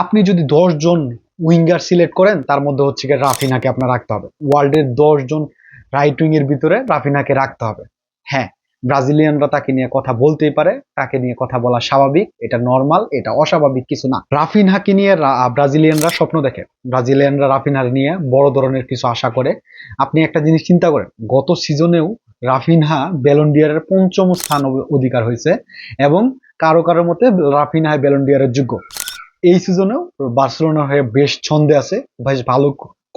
আপনি যদি 10 জন winger select করেন তার মধ্যে হচ্ছে গিয়ে রাফিনাকে আপনার রাখতে হবে। ওয়ার্ল্ডের 10 জন রাইট উইং এর ভিতরে রাফিনাকে রাখতে হবে। হ্যাঁ, ব্রাজিলিয়ানরা তাকে নিয়ে কথা বলতেই পারে, তাকে নিয়ে কথা বলা স্বাভাবিক, এটা নর্মাল, এটা অস্বাভাবিক কিছু না। রাফিনহাকে নিয়ে ব্রাজিলিয়ানরা স্বপ্ন দেখে, ব্রাজিলিয়ানরা রাফিনহার নিয়ে বড় ধরনের কিছু আশা করে। আপনি একটা জিনিস চিন্তা করেন, গত সিজনেও রাফিনহা ব্যালন ডি'অরের 5ম স্থান অধিকার হয়েছে এবং কারো কারোর মতে রাফিনহা ব্যালন ডি'অরের যোগ্য। এই সিজনেও বার্সেলোনার হয়ে বেশ ছন্দে আছে, বেশ ভালো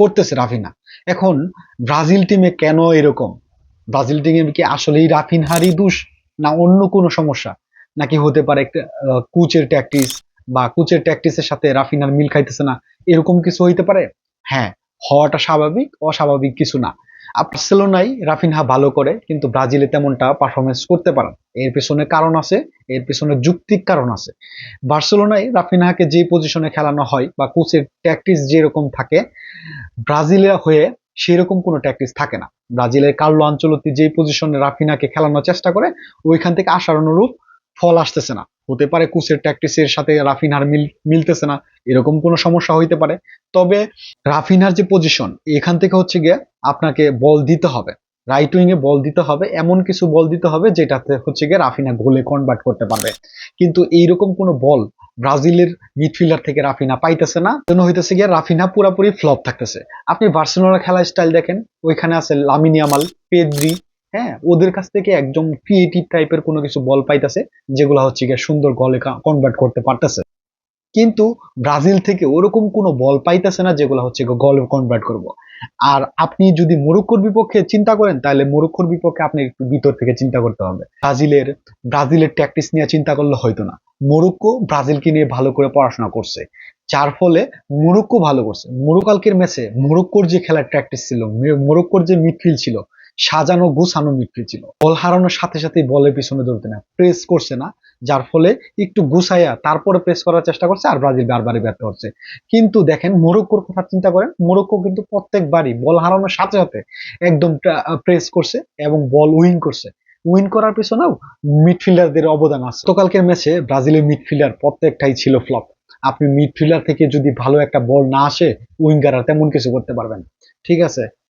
করতেছে রাফিনা। এখন ব্রাজিল টিমে কেন এরকম? ব্রাজিল টিমে কি আসলেই রাফিনহারই দোষ, না অন্য কোনো সমস্যা, নাকি হতে পারে একটা কোচের ট্যাকটিস, বা কোচের ট্যাকটিসের সাথে রাফিনহার মিল খাইতেছে না, এরকম কিছু হইতে পারে? হ্যাঁ, হওয়াটা স্বাভাবিক, অস্বাভাবিক কিছু না। বার্সেলোনায় রাফিনহা ভালো করে, কিন্তু ব্রাজিলে তেমনটা পারফরমেন্স করতে পারে না। এর পেছনে কারণ আছে, এর পেছনে যৌক্তিক কারণ আছে। বার্সেলোনায় রাফিনহাকে যে পজিশনে খেলানো হয় বা কোচের ট্যাকটিস যেরকম থাকে, ব্রাজিলের হয়ে সেরকম কোনো ট্যাকটিস থাকে না। ব্রাজিলের কার্লো আনচেলত্তি যে পজিশনে রাফিনাকে খেলানোর চেষ্টা করে, ওইখান থেকে আসার অনুরূপ ফল আসতেছে না। হতে পারে কোচের ট্যাকটিসের সাথে রাফিনহার মিলতেছে না, এরকম কোনো সমস্যা হইতে পারে। তবে রাফিনহার যে পজিশন, এখান থেকে হচ্ছে গিয়ে আপনাকে বল দিতে হবে, রাইট উইং এ বল দিতে হবে, এমন কিছু বল দিতে হবে যেটাতে হচ্ছে গিয়ে রাফিনা গোলে কনভার্ট করতে পারবে। কিন্তু এইরকম কোনো বল ব্রাজিলের মিডফিল্ডার থেকে রাফিনা পাইতেছে না, জন্য হইতেছে গিয়ে রাফিনা পুরোপুরি ফ্লপ থাকতেছে। আপনি বার্সেলোনার খেলার স্টাইল দেখেন, ওইখানে আছে লামিন ইয়ামাল, পেদ্রি, হ্যাঁ, ওদের কাছ থেকে একদম ক্রিয়েটিভ টাইপের কোনো কিছু বল পাইতেছে, যেগুলো হচ্ছে গিয়ে সুন্দর গলে কনভার্ট করতে পারতেছে। কিন্তু ব্রাজিল থেকে ওরকম কোনো বল পাইতেছে না যেগুলো হচ্ছে গলে কনভার্ট করব। আর আপনি যদি মরক্কোর বিপক্ষে চিন্তা করেন, তাহলে মরক্কোর বিপক্ষে আপনি একটু ভিতর থেকে চিন্তা করতে হবে। ব্রাজিলের ট্যাকটিস নিয়ে চিন্তা করলে হয়তো না। মরক্কো ব্রাজিলকে নিয়ে ভালো করে পড়াশোনা করছে, যার ফলে মরক্কো ভালো করছে। কালকের ম্যাচে মরক্কোর যে খেলার প্র্যাকটিস ছিল, মরক্কোর যে মিডফিল্ড ছিল, সাজানো গুছানো মিডফিল্ড ছিল, বল হারানোর সাথে সাথে বলের পিছনে দৌড়তে না, প্রেস করছে না, যার ফলে একটু গুছাইয়া তারপরে প্রেস করার চেষ্টা করছে, আর ব্রাজিল বারবারই ব্যর্থ হচ্ছে। কিন্তু দেখেন মরক্কোর কথা চিন্তা করেন, মরক্কো কিন্তু প্রত্যেকবারই বল হারানোর সাথে সাথে একদম প্রেস করছে এবং বল উইন করছে। উইন করার পিছনেও মিডফিল্ডারদের অবদান আছে। গতকালকের ম্যাচে ব্রাজিলের মিডফিল্ডার প্রত্যেকটাই ছিল ফ্লপ। আপনি মিডফিল্ডার থেকে যদি ভালো একটা বল না আসে, উইঙ্গাররা তেমন কিছু করতে পারবেন। ঠিক আছে,